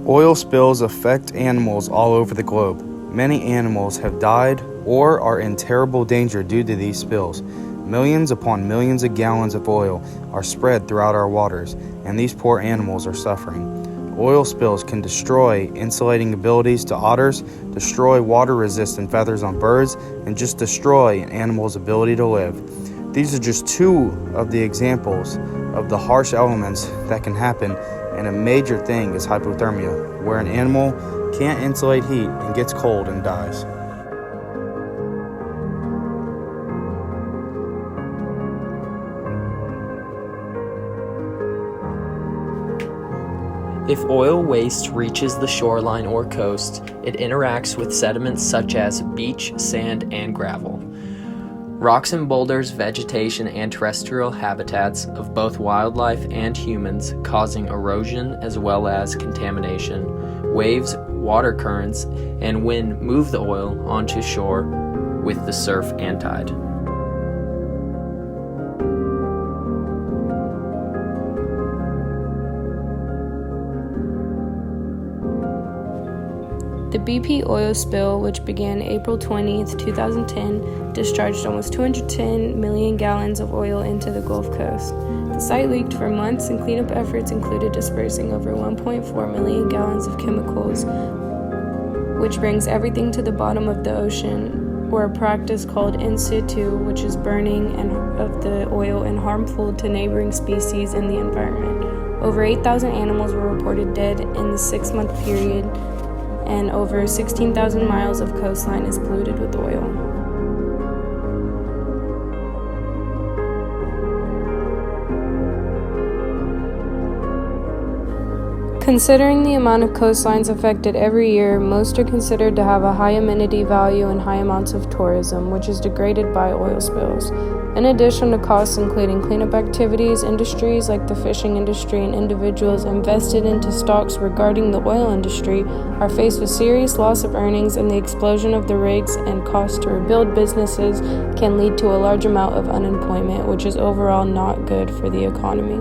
Oil spills affect animals all over the globe. Many animals have died or are in terrible danger due to these spills. Millions upon millions of gallons of oil are spread throughout our waters, and these poor animals are suffering. Oil spills can destroy insulating abilities to otters, destroy water-resistant feathers on birds, and just destroy an animal's ability to live. These are just two of the examples of the harsh elements that can happen, and a major thing is hypothermia, where an animal can't insulate heat and gets cold and dies. If oil waste reaches the shoreline or coast, it interacts with sediments such as beach, sand, and gravel. Rocks and boulders, vegetation, and terrestrial habitats of both wildlife and humans, causing erosion as well as contamination. Waves, water currents, and wind move the oil onto shore with the surf and tide. The BP oil spill, which began April 20, 2010, discharged almost 210 million gallons of oil into the Gulf Coast. The site leaked for months, and cleanup efforts included dispersing over 1.4 million gallons of chemicals, which brings everything to the bottom of the ocean, or a practice called in situ, which is burning of the oil and harmful to neighboring species in the environment. Over 8,000 animals were reported dead in the 6-month period, and over 16,000 miles of coastline is polluted with oil. Considering the amount of coastlines affected every year, most are considered to have a high amenity value and high amounts of tourism, which is degraded by oil spills. In addition to costs including cleanup activities, industries like the fishing industry and individuals invested into stocks regarding the oil industry are faced with serious loss of earnings, and the explosion of the rigs and cost to rebuild businesses can lead to a large amount of unemployment, which is overall not good for the economy.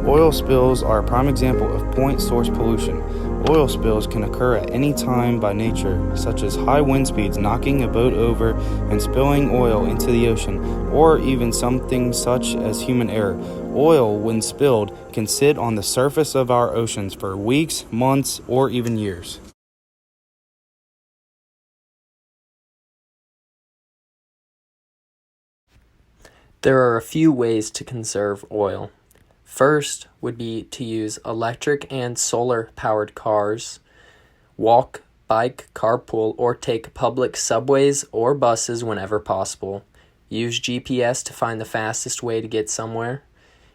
Oil spills are a prime example of point source pollution. Oil spills can occur at any time by nature, such as high wind speeds knocking a boat over and spilling oil into the ocean, or even something such as human error. Oil, when spilled, can sit on the surface of our oceans for weeks, months, or even years. There are a few ways to conserve oil. First would be to use electric and solar-powered cars, walk, bike, carpool, or take public subways or buses whenever possible. Use GPS to find the fastest way to get somewhere,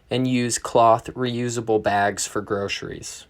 and use cloth reusable bags for groceries.